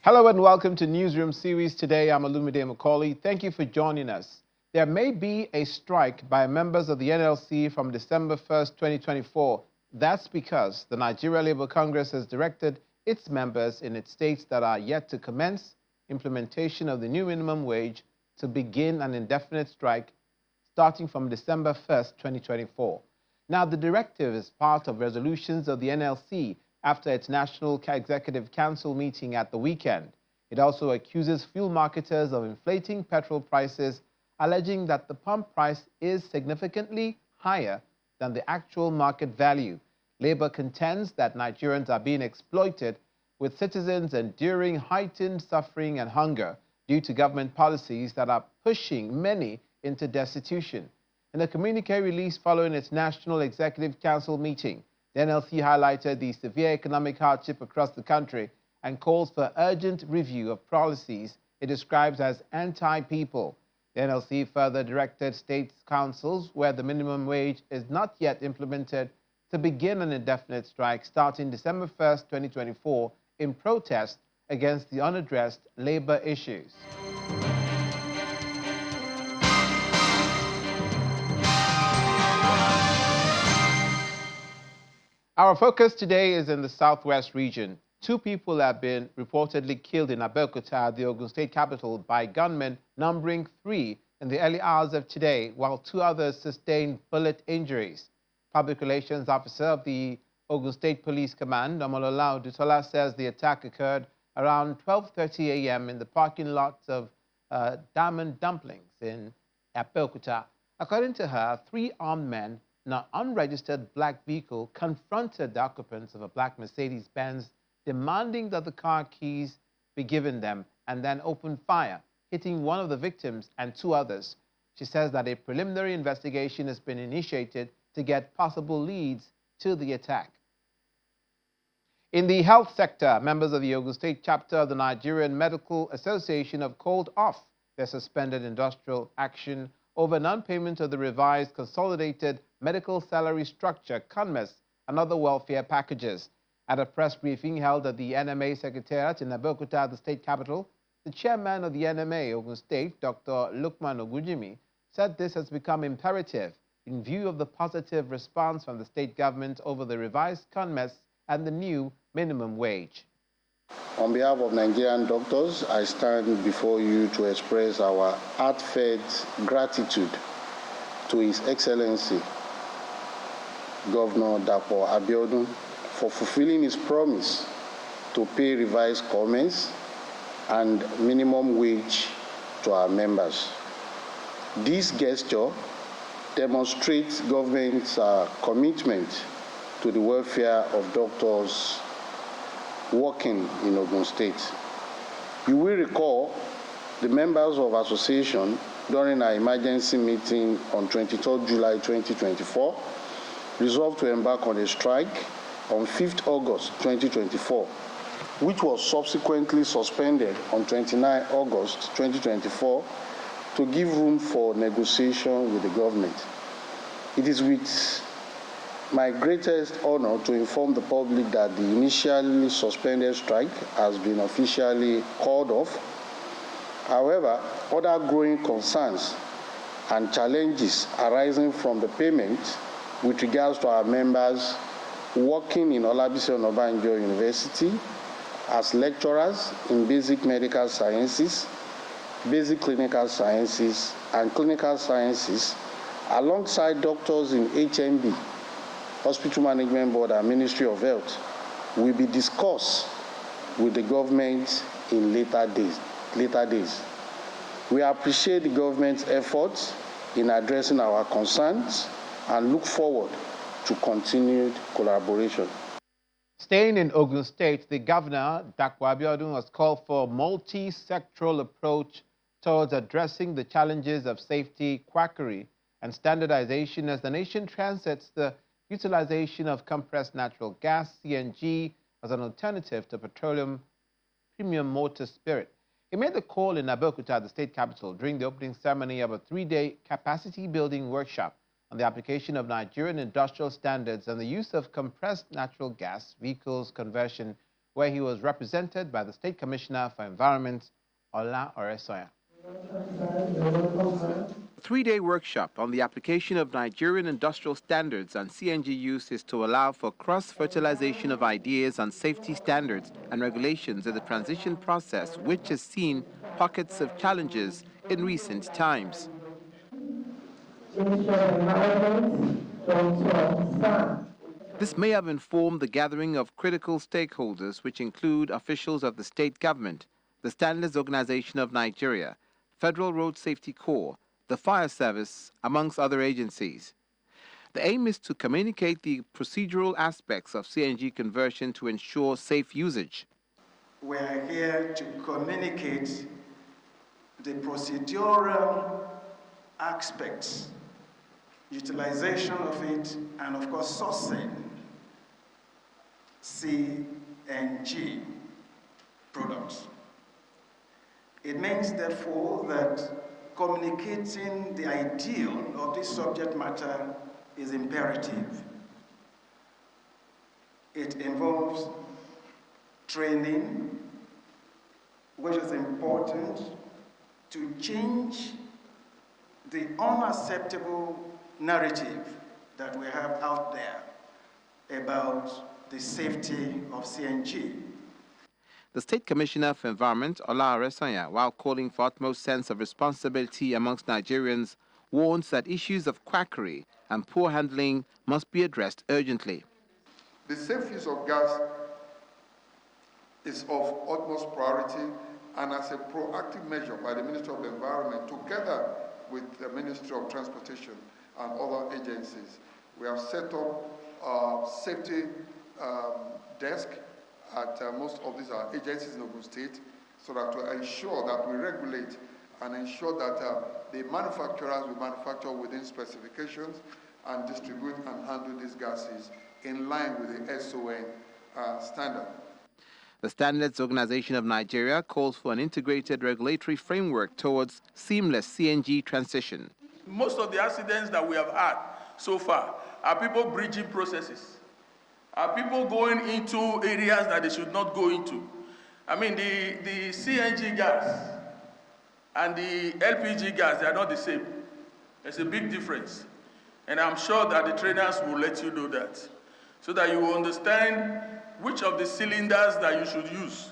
Hello and welcome to Newsroom series. Today I'm Olumide Macaulay. Thank you for joining us. There may be a strike by members of the NLC from December 1st, 2024. That's because the Nigeria Labour Congress has directed its members in its states that are yet to commence implementation of the new minimum wage to begin an indefinite strike starting from December 1st, 2024. Now, the directive is part of resolutions of the NLC after its National Executive Council meeting at the weekend. It also accuses fuel marketers of inflating petrol prices, alleging that the pump price is significantly higher than the actual market value. Labour contends that Nigerians are being exploited, with citizens enduring heightened suffering and hunger due to government policies that are pushing many into destitution. In a communique released following its National Executive Council meeting, the NLC highlighted the severe economic hardship across the country and calls for urgent review of policies it describes as anti-people. The NLC further directed state councils where the minimum wage is not yet implemented to begin an indefinite strike starting December 1st, 2024 in protest against the unaddressed labor issues. Our focus today is in the southwest region. 2 people have been reportedly killed in Abeokuta, the Ogun State capital, by gunmen, numbering 3 in the early hours of today, while 2 others sustained bullet injuries. Public Relations Officer of the Ogun State Police Command, Omolola Odutola, says the attack occurred around 12:30 a.m. in the parking lot of Diamond Dumplings in Abeokuta. According to her, 3 armed men in an unregistered black vehicle confronted the occupants of a black Mercedes-Benz, demanding that the car keys be given them, and then opened fire, hitting one of the victims and 2 others. She says that a preliminary investigation has been initiated to get possible leads to the attack. In the health sector, members of the Ogun State chapter of the Nigerian Medical Association have called off their suspended industrial action over non-payment of the revised Consolidated Medical Salary Structure, CONMES, and other welfare packages. At a press briefing held at the NMA Secretariat in Abeokuta, the state capital, the chairman of the NMA Ogun State, Dr. Lukman Ogujimi, said this has become imperative in view of the positive response from the state government over the revised CONMES and the new minimum wage. On behalf of Nigerian doctors, I stand before you to express our heartfelt gratitude to His Excellency, Governor Dapo Abiodun, for fulfilling his promise to pay revised comments and minimum wage to our members. This gesture demonstrates government's commitment to the welfare of doctors working in Ogun State. You will recall the members of association during our emergency meeting on 23rd July 2024 resolved to embark on a strike on 5th August 2024, which was subsequently suspended on 29 August 2024 to give room for negotiation with the government. It is with my greatest honor to inform the public that the initially suspended strike has been officially called off. However, other growing concerns and challenges arising from the payment with regards to our members working in Olabisi Onabanjo University as lecturers in basic medical sciences, basic clinical sciences, and clinical sciences, alongside doctors in HMB, Hospital Management Board and Ministry of Health, will be discussed with the government in later days. We appreciate the government's efforts in addressing our concerns and look forward to continued collaboration. Staying in Ogun State, the governor, Dapo Abiodun, has called for a multi-sectoral approach towards addressing the challenges of safety, quackery, and standardization as the nation transits the utilization of compressed natural gas, CNG, as an alternative to petroleum premium motor spirit. He made the call in Abeokuta, the state capital, during the opening ceremony of a 3-day capacity-building workshop on the application of Nigerian industrial standards and the use of compressed natural gas vehicles conversion where he was represented by the State Commissioner for Environment, Ola Oresoya. A three-day workshop on the application of Nigerian industrial standards on CNG use is to allow for cross-fertilization of ideas on safety standards and regulations in the transition process, which has seen pockets of challenges in recent times. This may have informed the gathering of critical stakeholders, which include officials of the state government, the Standards Organization of Nigeria, Federal Road Safety Corps, the Fire Service, amongst other agencies. The aim is to communicate the procedural aspects of CNG conversion to ensure safe usage. We are here to communicate the procedural aspects, utilization of it, and of course sourcing CNG products. It means, therefore, that communicating the ideal of this subject matter is imperative. It involves training, which is important to change the unacceptable narrative that we have out there about the safety of CNG. The State Commissioner for Environment, Ola Oresoya, while calling for utmost sense of responsibility amongst Nigerians, warns that issues of quackery and poor handling must be addressed urgently. The safe use of gas is of utmost priority, and as a proactive measure by the Ministry of the Environment, together with the Ministry of Transportation and other agencies, we have set up a safety desk at most of these agencies in Ogun State, so that to ensure that we regulate and ensure that the manufacturers will manufacture within specifications and distribute and handle these gases in line with the SON standard. The Standards Organization of Nigeria calls for an integrated regulatory framework towards seamless CNG transition. Most of the accidents that we have had so far are people breaching processes, are people going into areas that they should not go into. I mean, the CNG gas and the LPG gas, they are not the same. There's a big difference. And I'm sure that the trainers will let you know that, so that you will understand which of the cylinders that you should use.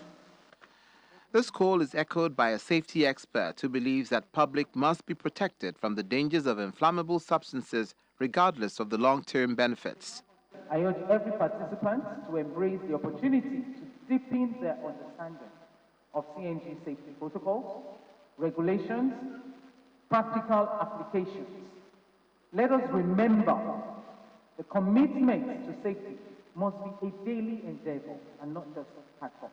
This call is echoed by a safety expert who believes that public must be protected from the dangers of inflammable substances regardless of the long-term benefits. I urge every participant to embrace the opportunity to deepen their understanding of CNG safety protocols, regulations, practical applications. Let us remember the commitment to safety must be a daily endeavor and not just ad hoc.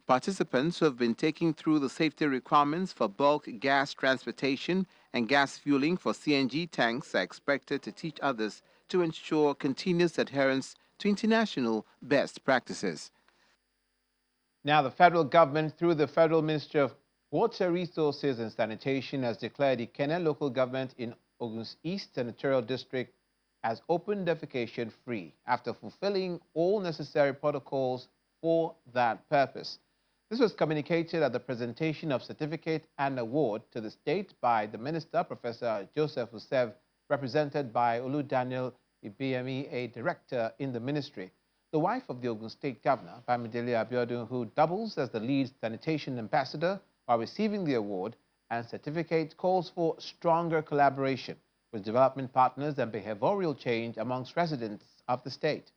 Participants who have been taken through the safety requirements for bulk gas transportation and gas fueling for CNG tanks are expected to teach others to ensure continuous adherence to international best practices. Now, the federal government, through the Federal Ministry of Water Resources and Sanitation, has declared the Kekere local government in Ogun's East Senatorial District as open defecation free after fulfilling all necessary protocols for that purpose. This was communicated at the presentation of certificate and award to the state by the minister, Professor Joseph Usev, represented by Olu Daniel Ibiyemi, a director in the ministry. The wife of the Ogun State Governor, Bamidele Abiodun, who doubles as the lead sanitation ambassador while receiving the award and certificate, calls for stronger collaboration with development partners and behavioral change amongst residents of the state.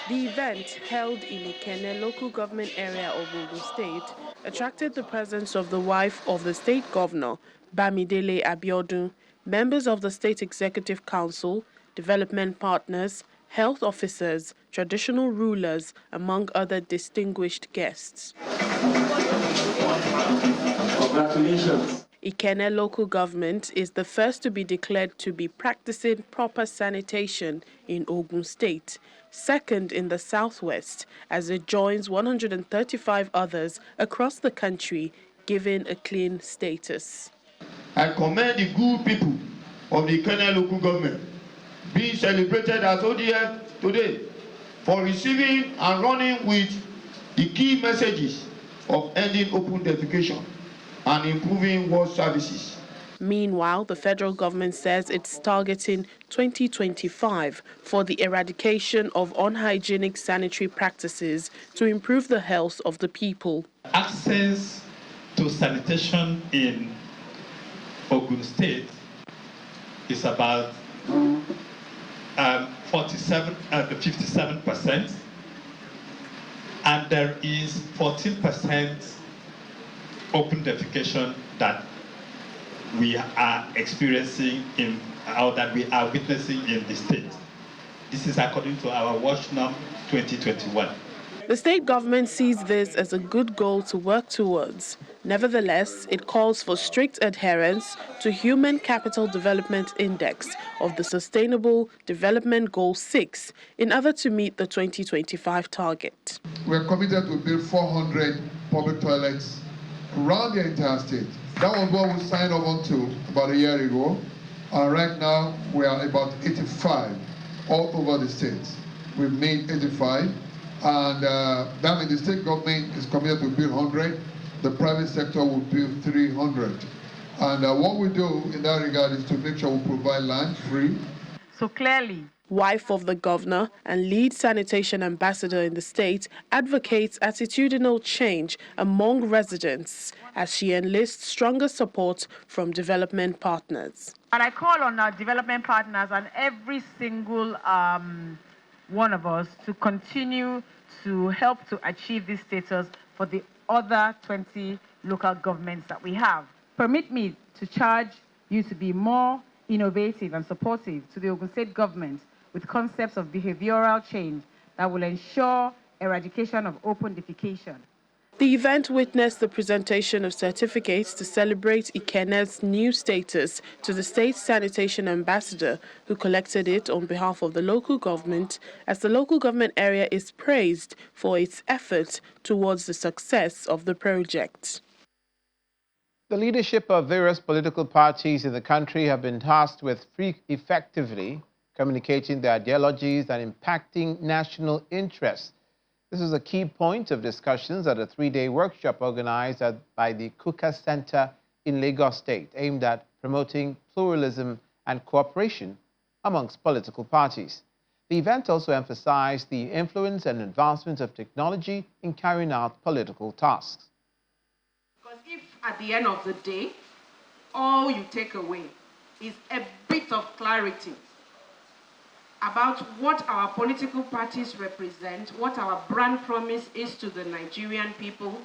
The event, held in Kekere local government area of Ogun State, attracted the presence of the wife of the state governor, Bamidele Abiodun, members of the State Executive Council, development partners, health officers, traditional rulers, among other distinguished guests. Congratulations. Kekere local government is the first to be declared to be practicing proper sanitation in Ogun State, second in the southwest, as it joins 135 others across the country, given a clean status. I commend the good people of the Kekere local government being celebrated as ODF today for receiving and running with the key messages of ending open defecation and improving water services. Meanwhile, the federal government says it's targeting 2025 for the eradication of unhygienic sanitary practices to improve the health of the people. Access to sanitation in Ogun State is about 57%, and there is 14% open defecation that we are experiencing or that we are witnessing in the state. This is according to our Watch Number 2021. The state government sees this as a good goal to work towards. Nevertheless, it calls for strict adherence to Human Capital Development Index of the Sustainable Development Goal 6 in order to meet the 2025 target. We're committed to build 400 public toilets around the entire state. That was what we signed up onto about a year ago. And right now, we are about 85 all over the states. We've made 85. And that means the state government is committed to build 100. The private sector will build 300. And what we do in that regard is to make sure we provide land free. So clearly, Wife of the governor and lead sanitation ambassador in the state advocates attitudinal change among residents as she enlists stronger support from development partners. and I call on our development partners and every single one of us to continue to help to achieve this status for the other 20 local governments that we have. Permit me to charge you to be more innovative and supportive to the Ogun State government with concepts of behavioral change that will ensure eradication of open defecation. The event witnessed the presentation of certificates to celebrate Ikene's new status to the state sanitation ambassador, who collected it on behalf of the local government, as the local government area is praised for its effort towards the success of the project. The leadership of various political parties in the country have been tasked with effectively communicating their ideologies and impacting national interests. This is a key point of discussions at a three-day workshop organized by the Kuka Center in Lagos State, aimed at promoting pluralism and cooperation amongst political parties. The event also emphasized the influence and advancement of technology in carrying out political tasks. Because if at the end of the day, all you take away is a bit of clarity about what our political parties represent, what our brand promise is to the Nigerian people,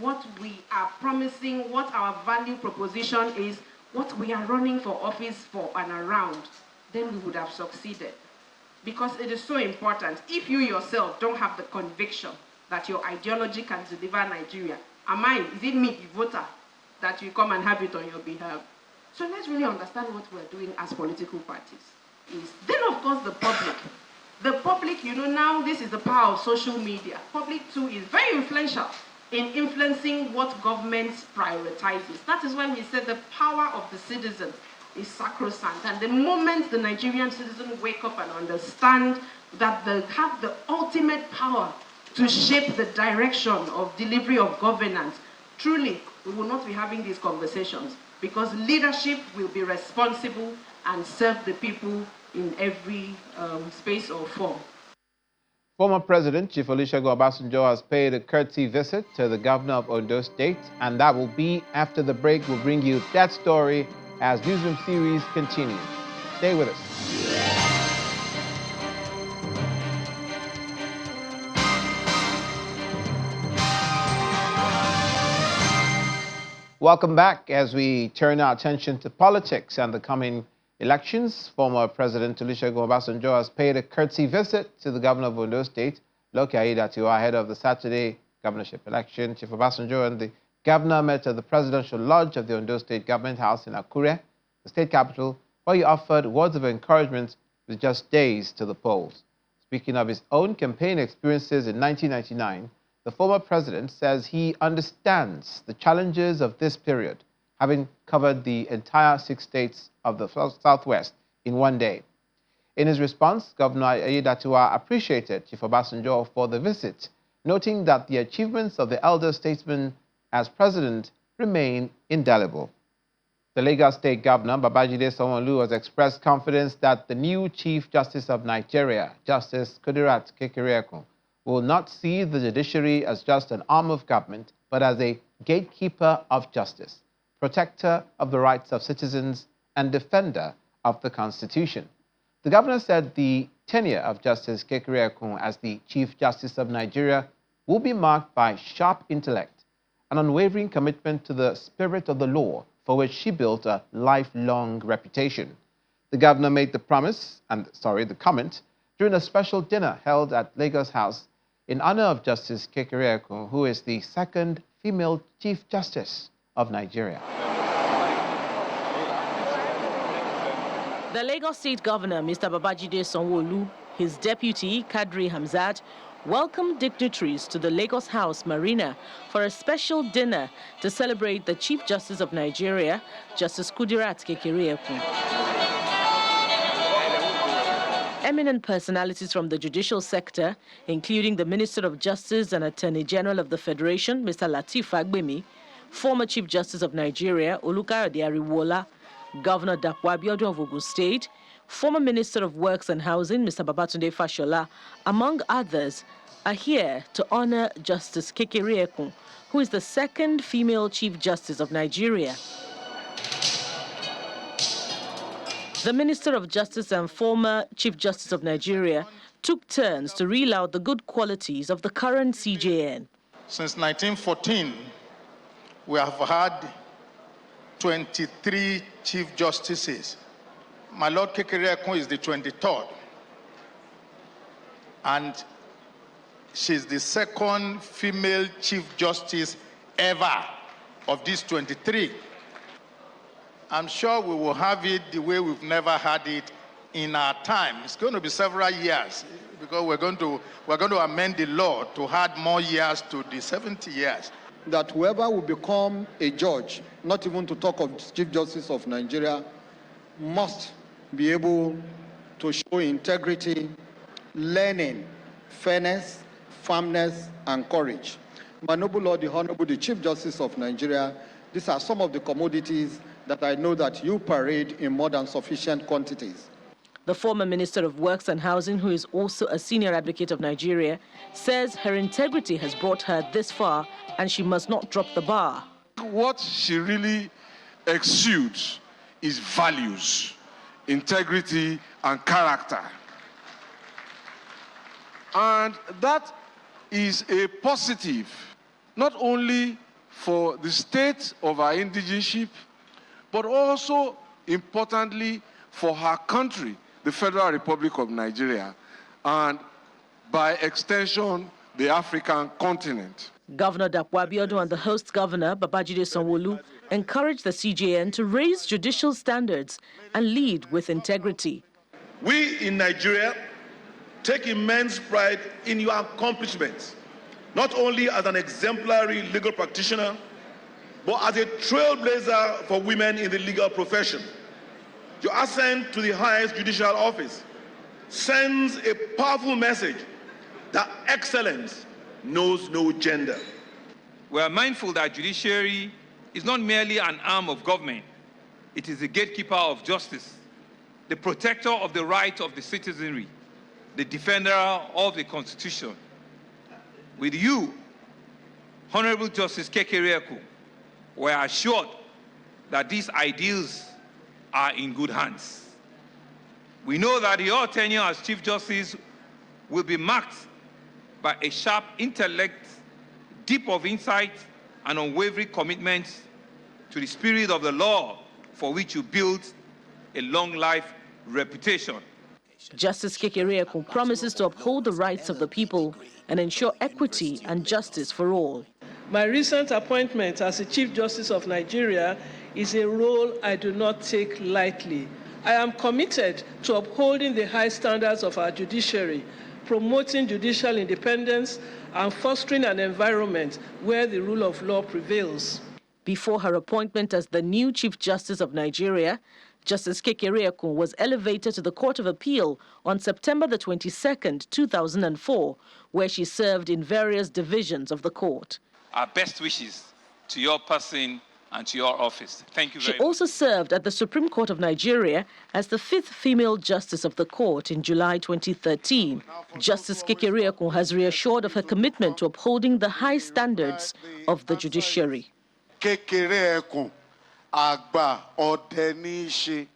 what we are promising, what our value proposition is, what we are running for office for and around, then we would have succeeded. Because it is so important. If you yourself don't have the conviction that your ideology can deliver Nigeria, is it me, the voter, that will come and have it on your behalf? So let's really understand what we're doing as political parties. Then, of course, the public. The public, now this is the power of social media. Public, too, is very influential in influencing what government prioritizes. That is why we said the power of the citizen is sacrosanct. And the moment the Nigerian citizen wake up and understand that they have the ultimate power to shape the direction of delivery of governance, truly, we will not be having these conversations, because leadership will be responsible and serve the people in every space or form. Former President Chief Olusegun Obasanjo has paid a courtesy visit to the governor of Ondo State, and that will be after the break. We'll bring you that story as Newsroom series continues. Stay with us. Welcome back as we turn our attention to politics and the coming elections. Former President Olusegun Obasanjo has paid a courtesy visit to the governor of Ondo State, Lucky Aiyedatiwa, ahead of the Saturday governorship election. Chief Obasanjo and the governor met at the presidential lodge of the Ondo State Government House in Akure, the state capital, where he offered words of encouragement with just days to the polls. Speaking of his own campaign experiences in 1999, the former president says he understands the challenges of this period, having covered the entire 6 states of the Southwest in one day. In his response, Governor Aiyedatiwa appreciated Chief Obasanjo for the visit, noting that the achievements of the elder statesman as president remain indelible. The Lagos State Governor, Babajide Sanwo-Olu, has expressed confidence that the new Chief Justice of Nigeria, Justice Kekere-Ekun, will not see the judiciary as just an arm of government, but as a gatekeeper of justice, protector of the rights of citizens, and defender of the Constitution. The governor said the tenure of Justice Kekere-Ekun as the Chief Justice of Nigeria will be marked by sharp intellect, an unwavering commitment to the spirit of the law, for which she built a lifelong reputation. The governor made the comment during a special dinner held at Lagos House in honor of Justice Kekere-Ekun, who is the second female Chief Justice of Nigeria. The Lagos State Governor, Mr. Babajide Sanwo-Olu, his deputy, Kadri Hamzat, welcomed dignitaries to the Lagos House Marina for a special dinner to celebrate the Chief Justice of Nigeria, Justice Kekere-Ekun. Eminent personalities from the judicial sector, including the Minister of Justice and Attorney General of the Federation, Mr. Lateef Fagbemi, former Chief Justice of Nigeria, Olukayode Ariwola, Governor Dapo Abiodun of Ogun State, former Minister of Works and Housing, Mr. Babatunde Fashola, among others, are here to honor Justice Kekere-Ekun, who is the second female Chief Justice of Nigeria. The Minister of Justice and former Chief Justice of Nigeria took turns to reel out the good qualities of the current CJN. Since 1914, we have had 23 Chief Justices. My Lord Kekere-Ekun is the 23rd. And she's the second female Chief Justice ever of these 23. I'm sure we will have it the way we've never had it in our time. It's going to be several years because we're going to amend the law to add more years to the 70 years. That whoever will become a judge, not even to talk of Chief Justice of Nigeria, must be able to show integrity, learning, fairness, firmness, and courage. My noble Lord, the Honorable, the Chief Justice of Nigeria, these are some of the commodities that I know that you parade in more than sufficient quantities. The former Minister of Works and Housing, who is also a senior advocate of Nigeria, says her integrity has brought her this far and she must not drop the bar. What she really exudes is values, integrity, and character. And that is a positive, not only for the state of our indigenship, but also, importantly, for her country, the Federal Republic of Nigeria, and by extension, the African continent. Governor Dapo Abiodun and the host governor, Babajide Sanwo-Olu, encouraged the CJN to raise judicial standards and lead with integrity. We in Nigeria take immense pride in your accomplishments, not only as an exemplary legal practitioner, but as a trailblazer for women in the legal profession. Your ascent to the highest judicial office sends a powerful message that excellence knows no gender. We are mindful that judiciary is not merely an arm of government. It is the gatekeeper of justice, the protector of the rights of the citizenry, the defender of the Constitution. With you, Honorable Justice Kekere-Ekun, we are assured that these ideals are in good hands. We know that your tenure as Chief Justice will be marked by a sharp intellect, deep of insight, and unwavering commitment to the spirit of the law for which you built a long life reputation. Justice Kekere-Ekun promises to uphold the rights of the people and ensure equity and justice for all. My recent appointment as the Chief Justice of Nigeria is a role I do not take lightly. I am committed to upholding the high standards of our judiciary, promoting judicial independence, and fostering an environment where the rule of law prevails. Before her appointment as the new Chief Justice of Nigeria, Justice Kekere-Ekun was elevated to the Court of Appeal on September the 22nd, 2004, where she served in various divisions of the court. Our best wishes to your person and to your office. Thank you very much. She also served at the Supreme Court of Nigeria as the 5th female justice of the court in July 2013. Justice Kekere-Ekun has reassured of her commitment to upholding the high standards of the judiciary. Kekere-Ekun, Agba Odenishi.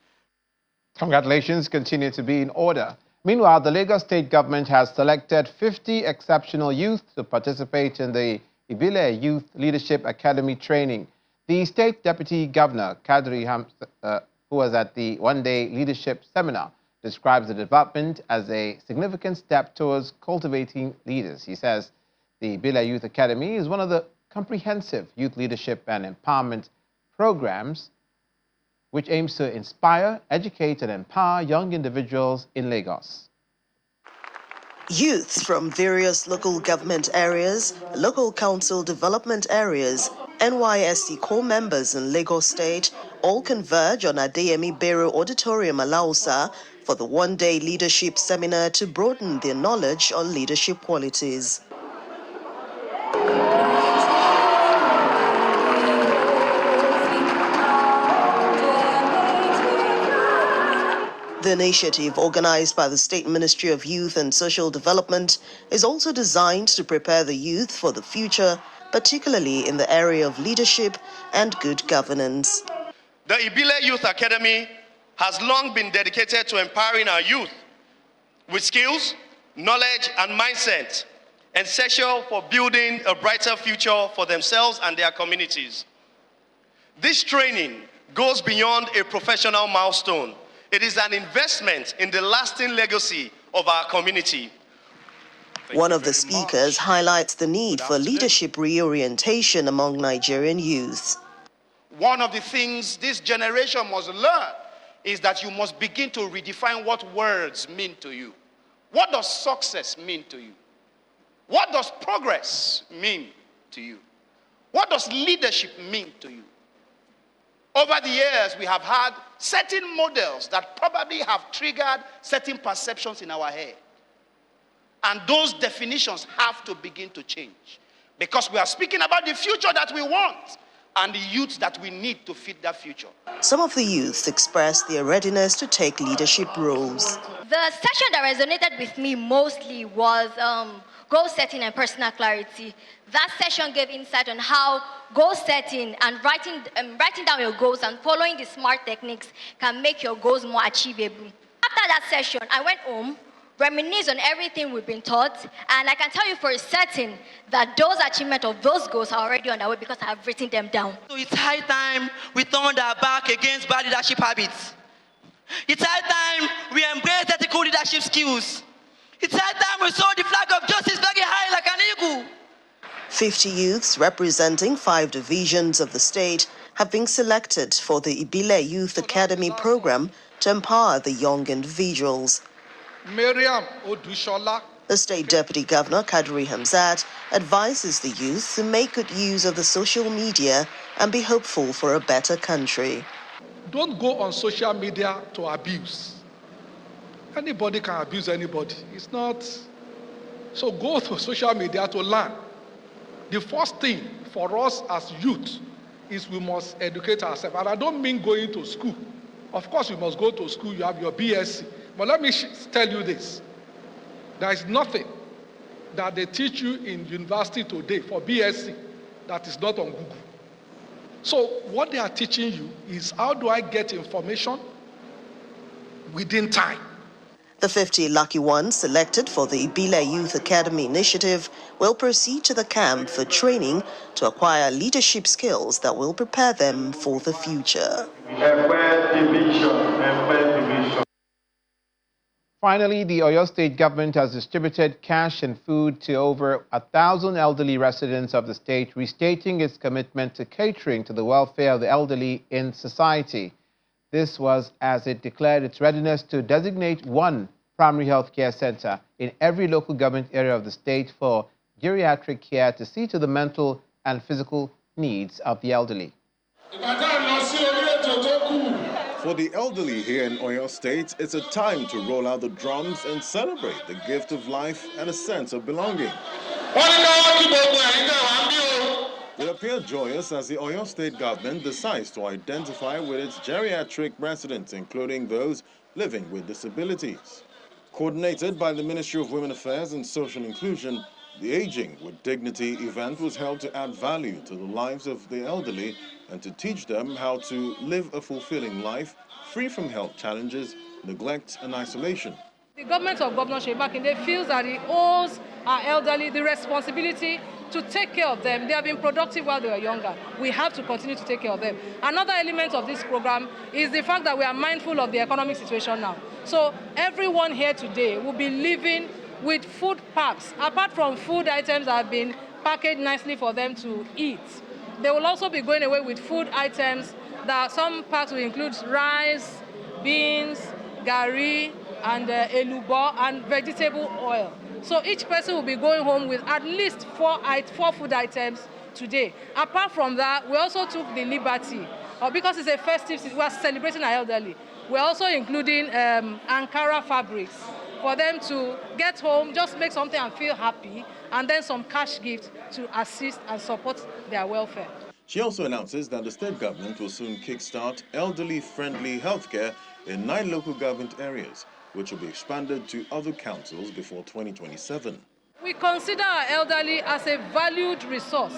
Congratulations continue to be in order. Meanwhile, the Lagos State government has selected 50 exceptional youth to participate in the Ibile Youth Leadership Academy training. The State Deputy Governor, who was at the one-day leadership seminar, describes the development as a significant step towards cultivating leaders. He says the Ibile Youth Academy is one of the comprehensive youth leadership and empowerment programs which aims to inspire, educate, and empower young individuals in Lagos. Youth from various local government areas, local council development areas, NYSC core members in Lagos State all converge on Adeyemi Bero Auditorium, Alausa, for the one-day leadership seminar to broaden their knowledge on leadership qualities. The initiative, organized by the State Ministry of Youth and Social Development, is also designed to prepare the youth for the future, particularly in the area of leadership and good governance. The Ibile Youth Academy has long been dedicated to empowering our youth with skills, knowledge, and mindset, essential for building a brighter future for themselves and their communities. This training goes beyond a professional milestone. It is an investment in the lasting legacy of our community. One of the speakers highlights the need for leadership reorientation among Nigerian youth. One of the things this generation must learn is that you must begin to redefine what words mean to you. What does success mean to you? What does progress mean to you? What does leadership mean to you? Over the years, we have had certain models that probably have triggered certain perceptions in our head. And those definitions have to begin to change, because we are speaking about the future that we want and the youth that we need to fit that future. Some of the youth expressed their readiness to take leadership roles. The section that resonated with me mostly was goal setting and personal clarity. That session gave insight on how goal setting and writing down your goals and following the SMART techniques can make your goals more achievable. After that session, I went home, reminisced on everything we've been taught, and I can tell you for a certain that those achievements of those goals are already on their way because I have written them down. So it's high time we turned our back against bad leadership habits. It's high time we embrace ethical leadership skills. It's high time we saw the flag of justice very high like an eagle. 50 youths representing 5 divisions of the state have been selected for the Ibile Youth Academy program to empower the young individuals. The State Deputy Governor, Kadri Hamzat, advises the youth to make good use of the social media and be hopeful for a better country. Don't go on social media to abuse. Anybody can abuse anybody. It's not. So go to social media to learn. The first thing for us as youth is we must educate ourselves. And I don't mean going to school. Of course, you must go to school. You have your BSc. But let me tell you this. There is nothing that they teach you in university today for BSc that is not on Google. So what they are teaching you is how do I get information within time. The 50 lucky ones selected for the Ibile Youth Academy initiative will proceed to the camp for training to acquire leadership skills that will prepare them for the future. Finally, the Oyo State government has distributed cash and food to over 1,000 elderly residents of the state, restating its commitment to catering to the welfare of the elderly in society. This was as it declared its readiness to designate one primary health care center in every local government area of the state for geriatric care to see to the mental and physical needs of the elderly. For the elderly here in Oyo State, it's a time to roll out the drums and celebrate the gift of life and a sense of belonging. They appear joyous as the Oyo State government decides to identify with its geriatric residents, including those living with disabilities. Coordinated by the Ministry of Women Affairs and Social Inclusion, the Aging with Dignity event was held to add value to the lives of the elderly and to teach them how to live a fulfilling life free from health challenges, neglect and isolation. The government of Governor Kekere-Ekun feels that it owes our elderly the responsibility to take care of them. They have been productive while they were younger. We have to continue to take care of them. Another element of this program is the fact that we are mindful of the economic situation now. So everyone here today will be living with food packs, apart from food items that have been packaged nicely for them to eat. They will also be going away with food items that some packs will include rice, beans, gari, and elubo, and vegetable oil. So each person will be going home with at least four food items today. Apart from that, we also took the liberty, because it's a festive season, we are celebrating our elderly. We're also including Ankara fabrics for them to get home, just make something and feel happy, and then some cash gifts to assist and support their welfare. She also announces that the state government will soon kickstart elderly-friendly healthcare in 9 local government areas, which will be expanded to other councils before 2027. We consider our elderly as a valued resource.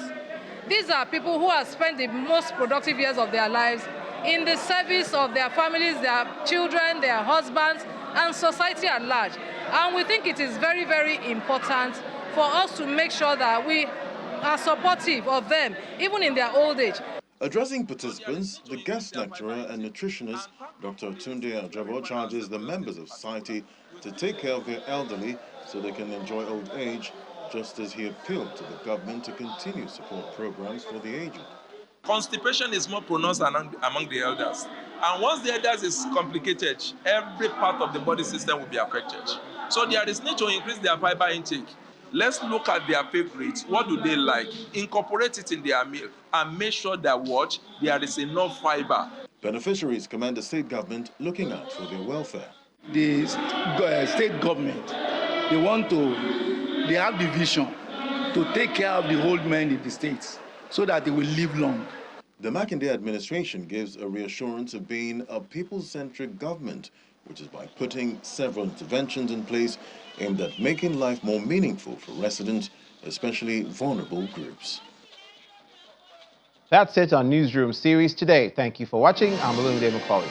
These are people who have spent the most productive years of their lives in the service of their families, their children, their husbands, and society at large. And we think it is very, very important for us to make sure that we are supportive of them, even in their old age. Addressing participants, the guest lecturer and nutritionist, Dr. Tunde Ajabo, charges the members of society to take care of their elderly so they can enjoy old age, just as he appealed to the government to continue support programs for the aged. Constipation is more pronounced among the elders. And once the elders is complicated, every part of the body system will be affected. So there is need to increase their fiber intake. Let's look at their favorites. What do they like? Incorporate it in their meal and make sure that there is enough fiber. Beneficiaries commend the state government looking out for their welfare. The state government, they have the vision to take care of the old men in the states so that they will live long. The Makinde administration gives a reassurance of being a people-centric government, which is by putting several interventions in place aimed at making life more meaningful for residents, especially vulnerable groups. That's it on Newsroom series today. Thank you for watching. I'm Olumide Macaulay.